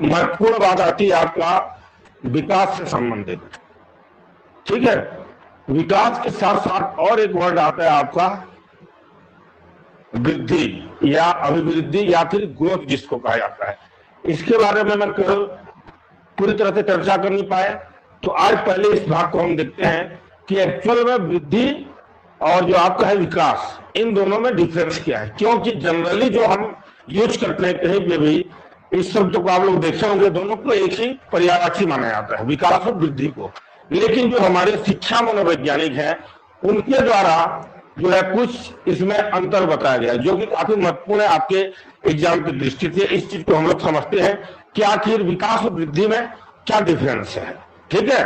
महत्वपूर्ण बात आती है आपका विकास से संबंधित। ठीक है, विकास के साथ साथ और एक वर्ड आता है आपका वृद्धि या अभिवृद्धि या फिर ग्रोथ जिसको कहा जाता है। इसके बारे में मैं कल पूरी तरह से चर्चा कर नहीं पाए, तो आज पहले इस भाग को हम देखते हैं कि एक्चुअल में वृद्धि और जो आपका है विकास, इन दोनों में डिफरेंस क्या है। क्योंकि जनरली जो हम यूज करते हैं कहीं पे भी इस शब्द को आप लोग देखे होंगे, दोनों को एक ही पर्यायवाची माना जाता है, विकास और वृद्धि को। लेकिन जो हमारे शिक्षा मनोवैज्ञानिक हैं उनके द्वारा जो है कुछ इसमें अंतर बताया गया, जो कि काफी महत्वपूर्ण है आपके एग्जाम की दृष्टि से। इस चीज को हम लोग समझते हैं कि आखिर विकास और वृद्धि में क्या डिफरेंस है। ठीक है,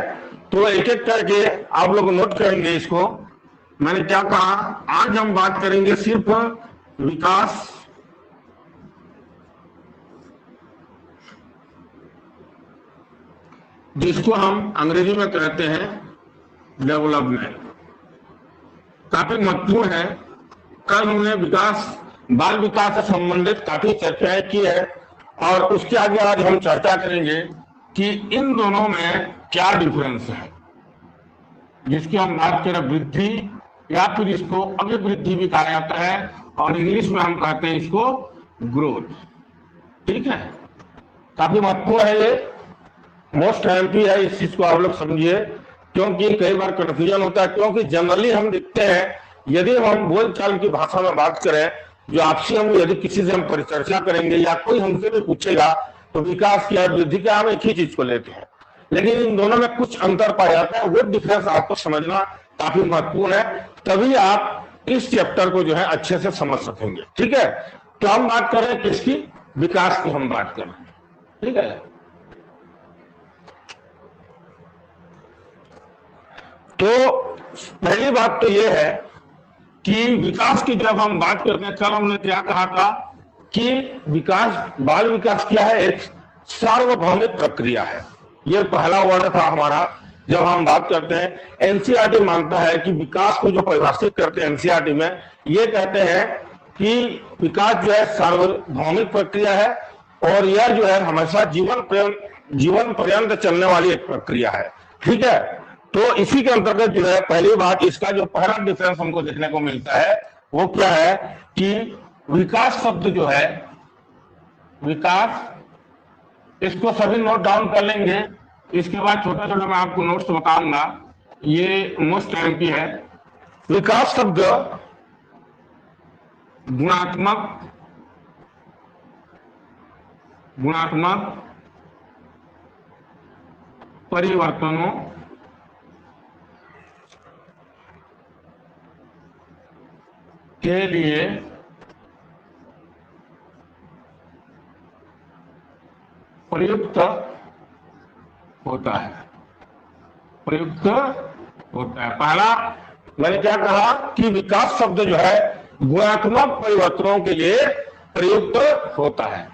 तो एक एक करके आप लोग नोट करेंगे इसको। मैंने क्या कहा, आज हम बात करेंगे सिर्फ विकास जिसको हम अंग्रेजी में कहते हैं डेवलपमेंट, काफी महत्वपूर्ण है। कल हमने विकास, बाल विकास से संबंधित काफी चर्चाएं की है और उसके आगे आज हम चर्चा करेंगे कि इन दोनों में क्या डिफरेंस है, जिसकी हम बात करें वृद्धि या फिर इसको अभिवृद्धि भी कहा जाता है और इंग्लिश में हम कहते हैं इसको ग्रोथ। ठीक है, काफी महत्वपूर्ण है, ये मोस्ट एमपी है, इस चीज को आप लोग समझिए, क्योंकि कई बार कंफ्यूजन होता है। क्योंकि जनरली हम देखते हैं यदि हम बोलचाल की भाषा में बात करें, जो आपसे हम यदि किसी से हम परिचर्चा करेंगे या कोई हमसे भी पूछेगा तो विकास क्या वृद्धि क्या, हम एक ही चीज को लेते हैं। लेकिन इन दोनों में कुछ अंतर पाया जाता है, वो डिफरेंस आपको समझना काफी महत्वपूर्ण है, तभी आप इस चैप्टर को जो है अच्छे से समझ सकेंगे। ठीक है, तो हम बात कर रहे हैं किसकी, विकास की हम बात कर रहे हैं। ठीक है, तो पहली बात तो यह है कि विकास की जब हम बात करते हैं, कल हमने क्या कहा था कि विकास, बाल विकास क्या है, एक सार्वभौमिक प्रक्रिया है। यह पहला वर्ड था हमारा जब हम बात करते हैं। एनसीईआरटी मानता है कि विकास को जो परिभाषित करते हैं एनसीईआरटी में, ये कहते हैं कि विकास जो है सार्वभौमिक प्रक्रिया है और यह जो है हमेशा जीवन पर्यंत चलने वाली एक प्रक्रिया है। ठीक है, तो इसी के अंतर्गत जो है पहली बात, इसका जो पहला डिफरेंस हमको देखने को मिलता है वो क्या है कि विकास शब्द जो है, विकास, इसको सभी नोट डाउन कर लेंगे। इसके बाद छोटा छोटा मैं आपको नोट्स बताऊंगा, ये मोस्ट एमपी है। विकास शब्द गुणात्मक परिवर्तनों के लिए प्रयुक्त होता है, प्रयुक्त होता है। पहला मैंने क्या कहा कि विकास शब्द जो है गुणात्मक परिवर्तनों के लिए प्रयुक्त होता है।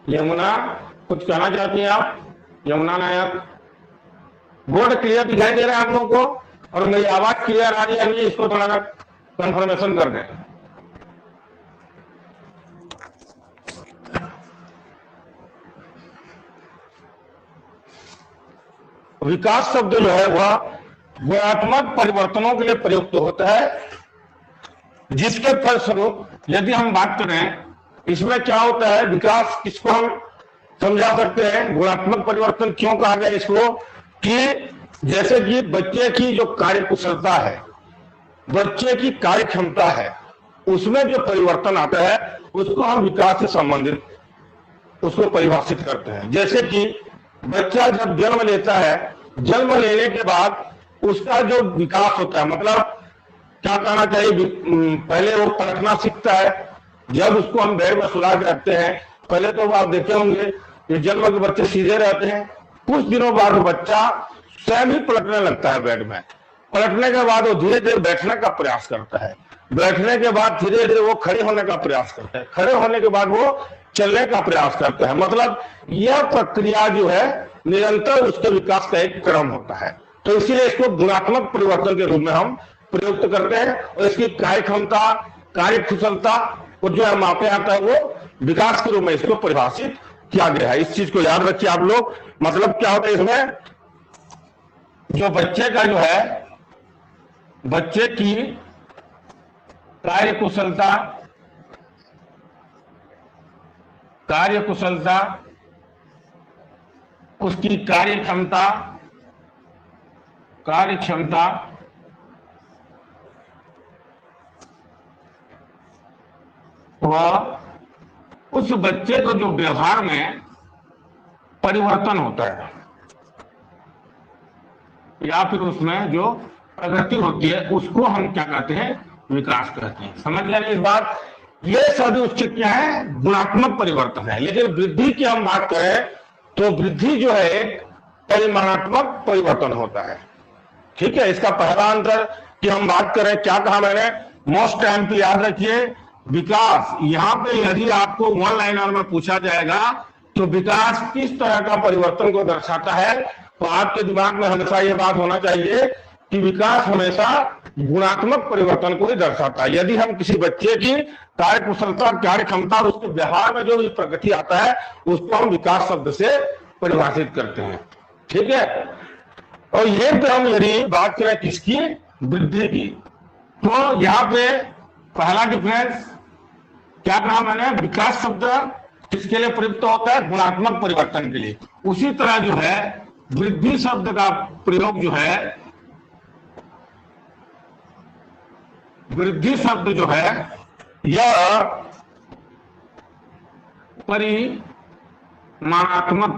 यमुना कुछ कहना चाहती हैं आप? यमुना नायक, बोर्ड क्लियर दिखाई दे रहा है आप लोगों को और मेरी आवाज क्लियर आ रही है, इसको थोड़ा कंफर्मेशन कर दें। विकास शब्द जो है वह गुणात्मक परिवर्तनों के लिए प्रयुक्त होता है, जिसके फलस्वरूप यदि हम बात करें इसमें क्या होता है, विकास किसको हम समझा सकते हैं, गुणात्मक परिवर्तन क्यों कहा गया इसको, कि जैसे कि बच्चे की जो कार्य कुशलता है, बच्चे की कार्य क्षमता है, उसमें जो परिवर्तन आता है उसको हम विकास से संबंधित उसको परिभाषित करते हैं। जैसे कि बच्चा जब जन्म लेता है, जन्म लेने के बाद उसका जो विकास होता है, मतलब क्या कहना चाहिए, पहले वो पलटना सीखता है। जब उसको हम बेड में सुला के रखते हैं, पहले तो आप देखे होंगे कि जन्म के बच्चे सीधे रहते हैं, कुछ दिनों बाद बच्चा स्वयं ही पलटने लगता है बेड में। पलटने के बाद वो धीरे धीरे बैठने का प्रयास करता है, बैठने के बाद धीरे धीरे वो खड़े होने का प्रयास करता है, खड़े होने के बाद वो चलने का प्रयास करता है। मतलब यह प्रक्रिया जो है निरंतर उसके विकास का एक क्रम होता है। तो इसीलिए इसको गुणात्मक परिवर्तन के रूप में हम प्रयुक्त करते हैं और इसकी कार्य क्षमता, कार्य कुशलता को जो है मापे आता है, वो विकास के रूप में इसको परिभाषित किया गया है। इस चीज को याद रखिए आप लोग। मतलब क्या होता है इसमें, जो बच्चे का जो है, बच्चे की कार्य कुशलता, उसकी कार्य क्षमता व उस बच्चे को जो व्यवहार में परिवर्तन होता है या फिर उसमें जो प्रगति होती है, उसको हम क्या कहते हैं, विकास कहते हैं। समझ गए इस बात। ये सभी उसके क्या है, गुणात्मक परिवर्तन है। लेकिन वृद्धि की हम बात करें तो वृद्धि जो है एक परिमाणात्मक परिवर्तन होता है। ठीक है, इसका पहला अंतर की हम बात करें, क्या कहा मैंने, मोस्ट टाइम पे याद रखिए विकास। यहां पे यदि आपको वन लाइनर में पूछा जाएगा तो विकास किस तरह का परिवर्तन को दर्शाता है, तो आपके दिमाग में हमेशा ये बात होना चाहिए कि विकास हमेशा गुणात्मक परिवर्तन को ही दर्शाता है। यदि हम किसी बच्चे की कार्य कुशलता, कार्य क्षमता और उसके व्यवहार में जो भी प्रगति आता है, उसको हम विकास शब्द से परिभाषित करते हैं। ठीक है, और ये पे हम यदि बात करें किसकी, वृद्धि की, तो यहाँ पे पहला डिफरेंस क्या कहा मैंने, विकास शब्द किसके लिए प्रयुक्त होता है, गुणात्मक परिवर्तन के लिए। उसी तरह जो है वृद्धि शब्द का प्रयोग जो है, वृद्धि शब्द जो है यह परिमाणात्मक,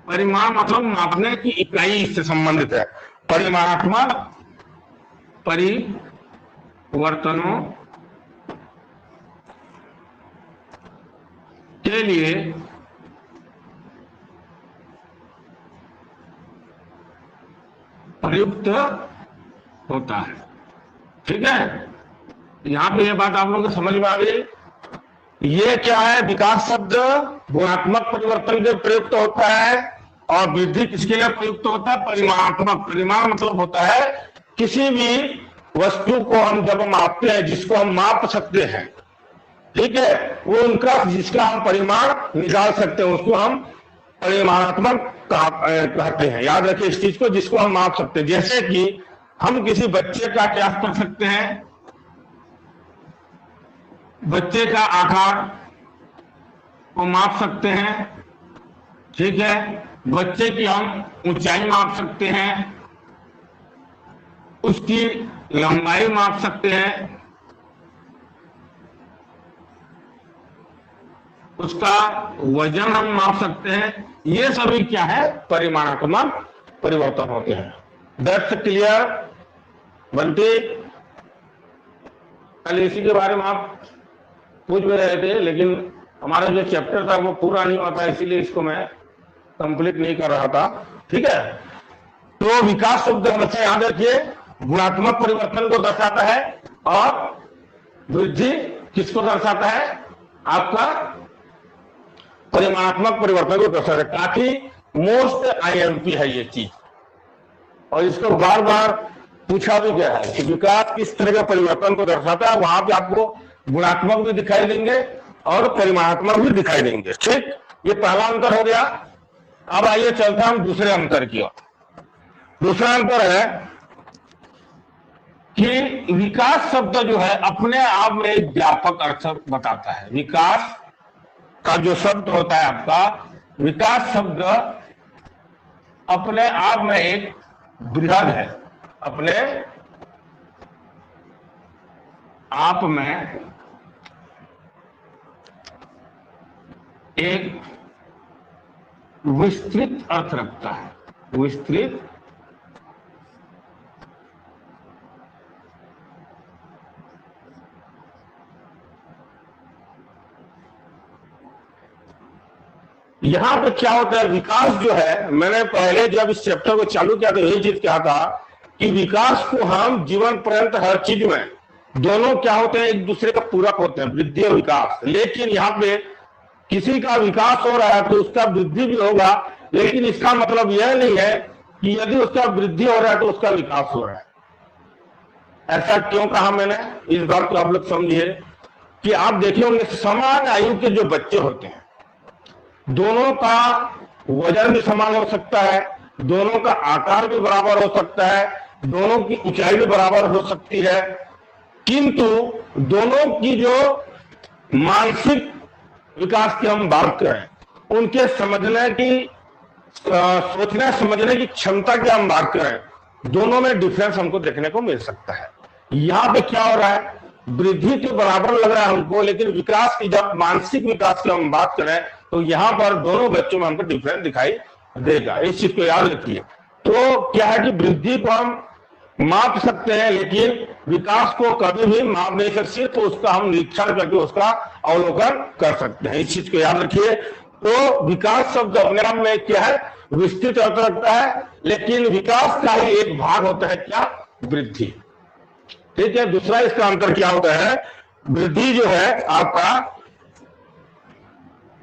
परिमाण मतलब मापने की इकाई से संबंधित है। परिमाणात्मक परिवर्तनों के लिए प्रयुक्त होता है। ठीक है, यहां पे ये बात आप लोगों को समझ में आ गई। ये क्या है, विकास शब्द गुणात्मक परिवर्तन के प्रयुक्त होता है और वृद्धि किसके लिए प्रयुक्त होता है, परिमाणात्मक। परिमाण मतलब होता है किसी भी वस्तु को हम जब मापते हैं, जिसको हम माप सकते हैं, ठीक है, वो उनका जिसका हम परिमाण निकाल सकते हैं, उसको हम परिमाणात्मक कहते हैं। याद रखिए इस चीज को, जिसको हम माप सकते हैं। जैसे कि हम किसी बच्चे का क्या कर सकते हैं, बच्चे का आकार को माप सकते हैं। ठीक है, बच्चे की हम ऊंचाई माप सकते हैं, उसकी लंबाई माप सकते हैं, उसका वजन हम माप सकते हैं। ये सभी क्या है, परिमाणात्मक परिवर्तन होते हैं। दैट्स क्लियर बनते। कल इसी के बारे में आप पूछ भी रहे थे, लेकिन हमारा जो चैप्टर था वो पूरा नहीं हुआ था, इसीलिए इसको मैं कंप्लीट नहीं कर रहा था। ठीक है, तो विकास शब्द हमेशा याद रखिए गुणात्मक परिवर्तन को दर्शाता है और वृद्धि किसको दर्शाता है, आपका परिमाणात्मक परिवर्तन को दर्शाता है। काफी मोस्ट आईएमपी है ये चीज, और इसको बार बार पूछा भी गया है कि विकास किस तरह के परिवर्तन को दर्शाता है। वहां पे आपको गुणात्मक भी दिखाई देंगे और परिमाणात्मक भी दिखाई देंगे। ठीक, ये पहला अंतर हो गया। अब आइए चलते हैं हम दूसरे अंतर की ओर। दूसरा अंतर है कि विकास शब्द जो है अपने आप में एक व्यापक अर्थ बताता है। विकास का जो शब्द होता है आपका, विकास शब्द अपने आप में एक बृहद है, अपने आप में एक विस्तृत अर्थ रखता है। विस्तृत यहां पे क्या होता है, विकास जो है, मैंने पहले जब इस चैप्टर को चालू किया तो यही चीज क्या था कि विकास को हम जीवन पर्यंत हर चीज में दोनों क्या होते हैं, एक दूसरे का पूरक होते हैं, वृद्धि और विकास। लेकिन यहाँ पे किसी का विकास हो रहा है तो उसका वृद्धि भी होगा, लेकिन इसका मतलब यह नहीं है कि यदि उसका वृद्धि हो रहा है तो उसका विकास हो रहा है। ऐसा क्यों कहा मैंने, इस बात को आप लोग समझिए कि आप देखे होंगे समान आयु के जो बच्चे होते हैं, दोनों का वजन भी समान हो सकता है, दोनों का आकार भी बराबर हो सकता है, दोनों की ऊंचाई भी बराबर हो सकती है, किंतु दोनों की जो मानसिक विकास की हम बात करें, उनके समझने की, सोचने समझने की क्षमता की हम बात करें, दोनों में डिफरेंस हमको देखने को मिल सकता है। यहाँ पे क्या हो रहा है, वृद्धि तो बराबर लग रहा है हमको, लेकिन विकास की, जब मानसिक विकास की हम बात करें तो यहाँ पर दोनों बच्चों में हमको डिफरेंस दिखाई देगा। इस चीज को याद रखिए। तो क्या है कि वृद्धि को हम माप सकते हैं, लेकिन विकास को कभी भी माप नहीं सकते, सिर्फ उसका हम निरीक्षण करके उसका अवलोकन कर सकते हैं। इस चीज को याद रखिए। तो विकास शब्द अपने आप में क्या है, विस्तृत अर्थ रखता है, लेकिन विकास का ही एक भाग होता है क्या, वृद्धि। ठीक है। दूसरा इसका अंतर क्या होता है, वृद्धि जो है आपका,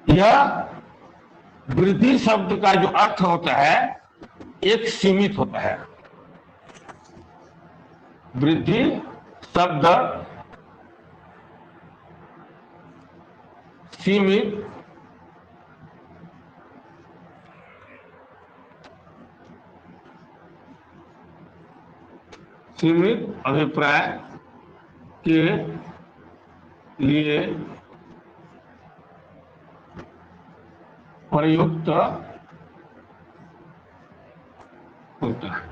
यह वृद्धि शब्द का जो अर्थ होता है एक सीमित होता है। वृद्धि शब्द सीमित अभिप्राय के लिए प्रयुक्त होता है।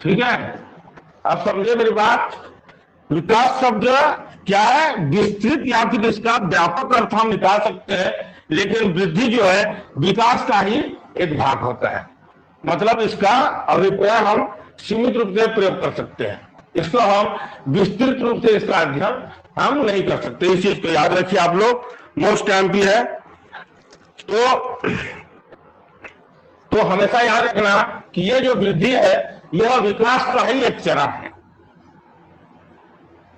ठीक है। आप समझे मेरी बात। विकास शब्द क्या है, विस्तृत या फिर इसका व्यापक अर्थ हम निकाल सकते हैं, लेकिन वृद्धि जो है विकास का ही एक भाग होता है। मतलब इसका अभिप्राय हम सीमित रूप से प्रयोग कर सकते हैं, इसको हम विस्तृत रूप से इसका अध्ययन हम नहीं कर सकते। इस चीज को याद रखिए आप लोग, मोस्ट एमपी है। तो हमेशा याद रखना कि ये जो वृद्धि है यह विकास का ही एक चरण है।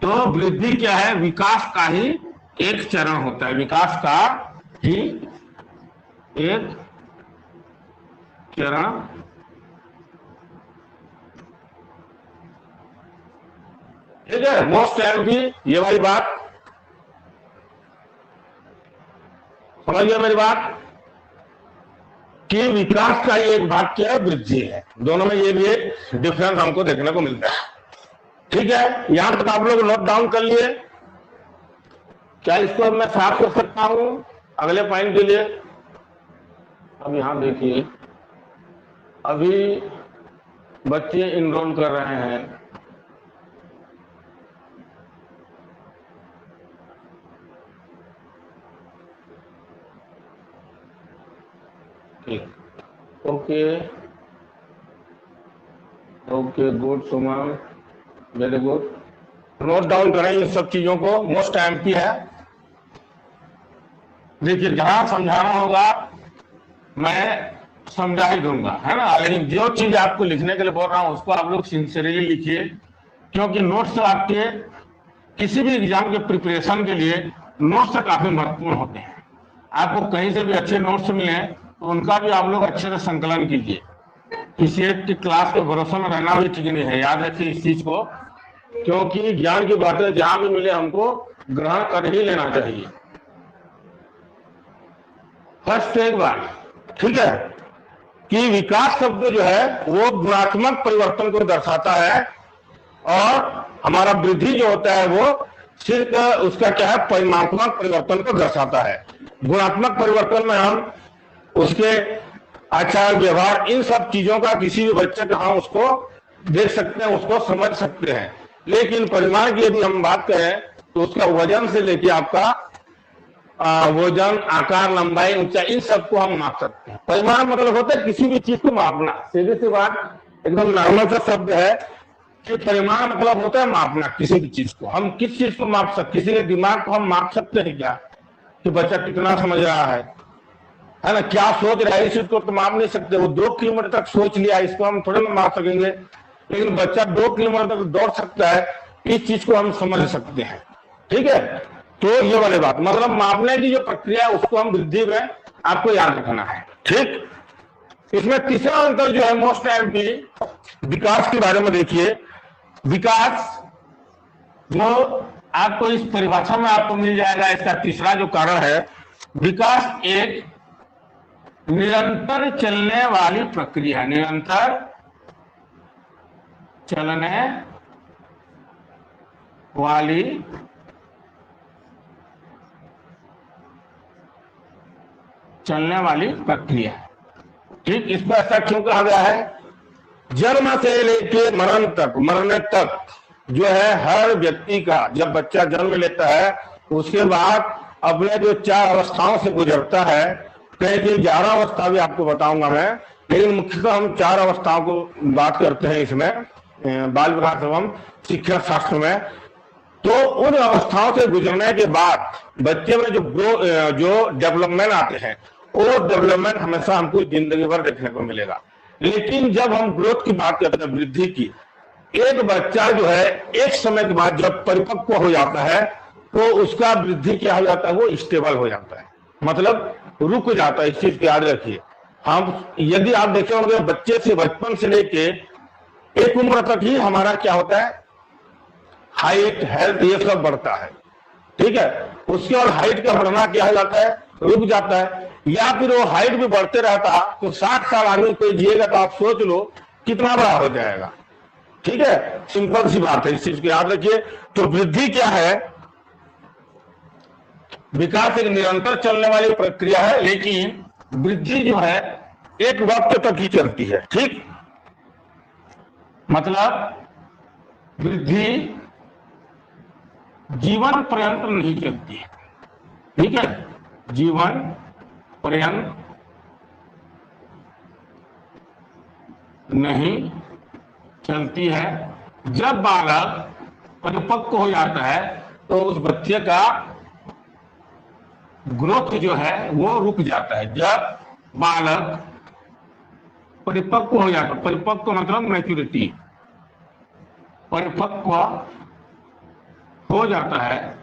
तो वृद्धि क्या है, विकास का ही एक चरण होता है, विकास का ही एक चरण ठीक है। मोस्ट एमपी ये वाली बात समझिए मेरी बात, कि विकास का एक भाग क्या है, वृद्धि है। दोनों में ये भी एक डिफरेंस हमको देखने को मिलता है। ठीक है। यहां तक आप लोग नोट डाउन कर लिए। क्या इसको मैं साफ कर सकता हूं अगले पॉइंट के लिए? अब यहां देखिए, अभी बच्चे इनरोल कर रहे हैं। ओके ओके, गुड सुमन, वेरी गुड। नोट डाउन करें इन सब चीजों को, मोस्ट एमपी है। देखिए जहां समझाना होगा मैं समझा ही दूंगा, है ना, लेकिन जो चीज आपको लिखने के लिए बोल रहा हूं उसको आप लोग सिंसियरली लिखिए, क्योंकि नोट्स आपके किसी भी एग्जाम के प्रिपरेशन के लिए नोट्स काफी महत्वपूर्ण होते हैं। आपको कहीं से भी अच्छे नोट्स मिले तो उनका भी आप लोग अच्छे से संकलन कीजिए। किसी एक की क्लास के भरोसे में रहना भी ठीक नहीं है, याद रखिए इस चीज को, क्योंकि ज्ञान की बातें जहां भी मिले हमको ग्रहण कर ही लेना चाहिए। फर्स्ट एक बार ठीक है कि विकास शब्द जो है वो गुणात्मक परिवर्तन को दर्शाता है, और हमारा वृद्धि जो होता है वो सिर्फ उसका क्या है, परिमाणात्मक परिवर्तन को दर्शाता है। गुणात्मक परिवर्तन में हम उसके आचार व्यवहार इन सब चीजों का किसी भी बच्चे का हम उसको देख सकते हैं, उसको समझ सकते हैं। लेकिन परिमाण की यदि हम बात करें तो उसका वजन से लेके आपका वजन, आकार, लंबाई, ऊंचाई, इन सबको हम माप सकते हैं। परिमाण मतलब होता है किसी भी चीज को मापना। सीधी सी बात, एकदम नॉर्मल सा शब्द है कि परिमाण मतलब होता है मापना किसी भी चीज को। हम किस चीज को माप सकते, किसी के दिमाग को हम माप सकते हैं क्या, कि बच्चा कितना समझ रहा है ना, क्या सोच रहा है, इस चीज को तो माप नहीं सकते। वो 2 किलोमीटर तक सोच लिया, इसको हम थोड़े ना माप सकेंगे, लेकिन बच्चा 2 किलोमीटर तक दौड़ सकता है, इस चीज को हम समझ सकते हैं। ठीक है। तो ये वाली बात, मतलब मापने की जो प्रक्रिया है उसको हम वृद्धि में आपको याद रखना है। ठीक। इसमें तीसरा अंतर जो है मोस्ट एमपी विकास के बारे में देखिए। विकास जो आपको इस परिभाषा में आपको मिल जाएगा, इसका तीसरा जो कारण है विकास एक निरंतर चलने वाली प्रक्रिया है, निरंतर चलने वाली प्रक्रिया है। ठीक, इसको ऐसा क्यों कहा गया है? जन्म से लेके मरने तक जो है हर व्यक्ति का, जब बच्चा जन्म लेता है उसके बाद अपने जो 4 अवस्थाओं से गुजरता है, कहीं 11 अवस्था भी आपको बताऊंगा मैं, लेकिन मुख्यतः हम 4 अवस्थाओं को बात करते हैं इसमें बाल विकास एवं शिक्षा शास्त्र में। तो उन अवस्थाओं से गुजरने के बाद बच्चे में जो डेवलपमेंट आते हैं, वो डेवलपमेंट हमेशा हमको जिंदगी भर देखने को मिलेगा। लेकिन जब हम ग्रोथ की बात करते हैं, वृद्धि की, एक बच्चा जो है एक समय के बाद जब परिपक्व हो जाता है तो उसका वृद्धि क्या हो जाता है? वो स्टेबल हो जाता है, मतलब रुक जाता है। इस चीज को याद रखिए। हम यदि आप देखे होंगे बच्चे से, बचपन से लेके एक उम्र तक ही हमारा क्या होता है? हाइट, हेल्थ, ये सब बढ़ता है। ठीक है, उसके और हाइट का बढ़ना क्या हो जाता है? रुक जाता है। या फिर वो हाइट भी बढ़ते रहता तो 60 साल आदमी कोई जिएगा तो आप सोच लो कितना बड़ा हो जाएगा। ठीक है, सिंपल सी बात है, इस चीज को याद रखिए। तो वृद्धि क्या है? विकास एक निरंतर चलने वाली प्रक्रिया है, लेकिन वृद्धि जो है एक वक्त तक ही चलती है। ठीक, मतलब वृद्धि जीवन पर्यंत नहीं चलती है। ठीक है, जीवन पर्यंत नहीं चलती है। जब बालक परिपक्व हो जाता है तो उस बच्चे का ग्रोथ जो है वो रुक जाता है। जब बालक परिपक्व हो जाता है, परिपक्व मतलब मैच्योरिटी, परिपक्व हो जाता है,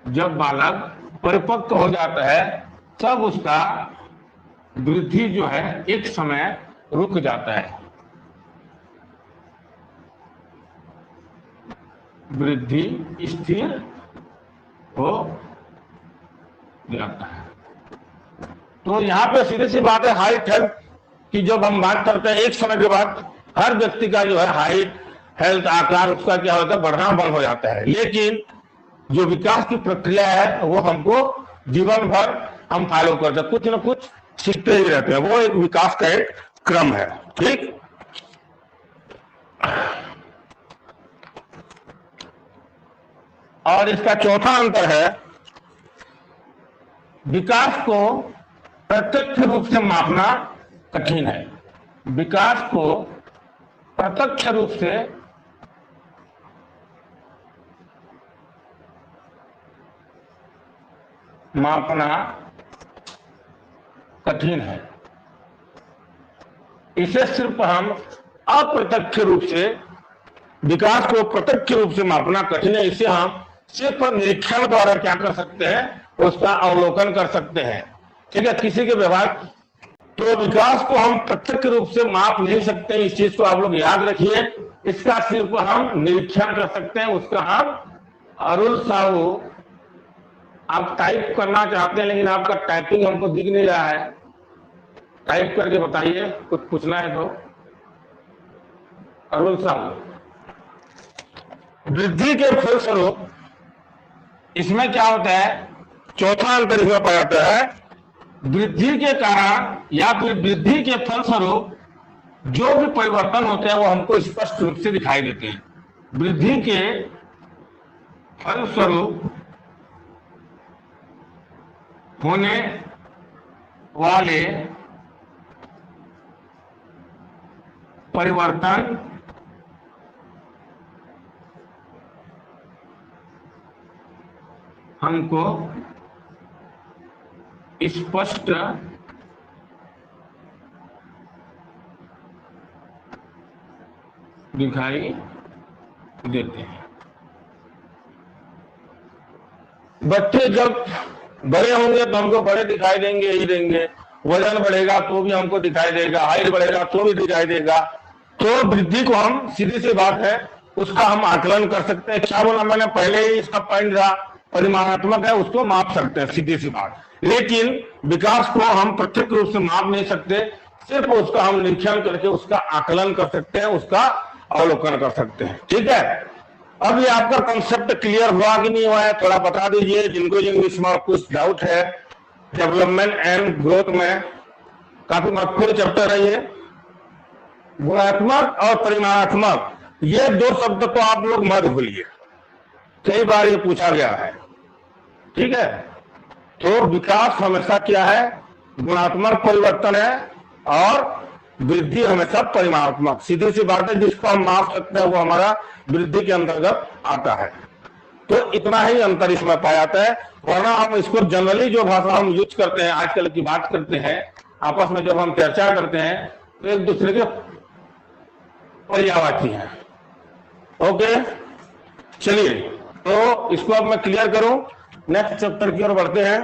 जब बालक परिपक्व हो जाता है तब उसका वृद्धि जो है एक समय रुक जाता है। वृद्धि स्थिर हो जाता है। तो यहाँ पे सीधी सी बात है, हाइट हेल्थ की जब हम बात करते हैं, एक समय के बाद हर व्यक्ति का जो है हाइट, हेल्थ, आकार उसका क्या होता है? बढ़ना बंद हो जाता है। लेकिन जो विकास की प्रक्रिया है वो हमको जीवन भर हम फॉलो करते हैं, कुछ न कुछ सीखते ही रहते हैं। वो एक विकास का एक क्रम है। ठीक, और इसका चौथा अंतर है, विकास को प्रत्यक्ष रूप से मापना कठिन है। विकास को प्रत्यक्ष रूप से मापना कठिन है। इसे सिर्फ हम अप्रत्यक्ष रूप से, विकास को प्रत्यक्ष रूप से मापना कठिन है, इसे हम सिर्फ निरीक्षण द्वारा क्या कर सकते हैं? उसका अवलोकन कर सकते हैं। ठीक है, किसी के व्यवहार। तो विकास को हम प्रत्यक्ष रूप से माप नहीं सकते, इस चीज को आप लोग याद रखिए। इसका सिर्फ हम निरीक्षण कर सकते हैं, उसका हम। अरुण साहू, आप टाइप करना चाहते हैं लेकिन आपका टाइपिंग हमको दिख नहीं रहा है, टाइप करके बताइए, कुछ पूछना है तो। अरुण साहू, वृद्धि के फलस्वरूप इसमें क्या होता है? चौथा अंतर इसमें पाया जाता है, वृद्धि के कारण या फिर वृद्धि के फलस्वरूप जो भी परिवर्तन होते हैं वो हमको स्पष्ट रूप से दिखाई देते हैं। वृद्धि के फलस्वरूप होने वाले परिवर्तन हमको स्पष्ट दिखाई देते हैं। बच्चे जब बड़े होंगे तो हमको बड़े दिखाई देंगे ही देंगे, वजन बढ़ेगा तो भी हमको दिखाई देगा, हाइट बढ़ेगा तो भी दिखाई देगा। तो वृद्धि को हम, सीधी सी बात है, उसका हम आकलन कर सकते हैं। क्या बोला मैंने? पहले ही इसका पॉइंट था परिमाणात्मक है, उसको माप सकते हैं, सीधी सी बात। लेकिन विकास को हम प्रत्यक्ष रूप से माप नहीं सकते, सिर्फ उसका हम निरीक्षण करके उसका आकलन कर सकते हैं, उसका अवलोकन कर सकते हैं। ठीक है, अब ये आपका कंसेप्ट क्लियर हुआ कि नहीं हुआ है, थोड़ा बता दीजिए जिनको इसमें कुछ डाउट है। डेवलपमेंट एंड ग्रोथ में काफी महत्वपूर्ण चैप्टर है ये। गुणात्मक और परिमाणात्मक, ये दो शब्द तो आप लोग मत भूलिए, कई बार ये पूछा गया है। ठीक है, तो विकास हमेशा क्या है, गुणात्मक परिवर्तन है, और वृद्धि हमेशा परिमाणात्मक। सीधी सी बात है, जिसको हम माप सकते हैं वो हमारा वृद्धि के अंतर्गत आता है। तो इतना ही अंतर इसमें पाया जाता है, वरना हम इसको जनरली जो भाषा हम यूज करते हैं, आजकल की बात करते हैं, आपस में जब हम चर्चा करते हैं तो एक दूसरे के पर्यायवाची है। ओके, चलिए, तो इसको अब मैं क्लियर करूं, नेक्स्ट चैप्टर की ओर बढ़ते हैं।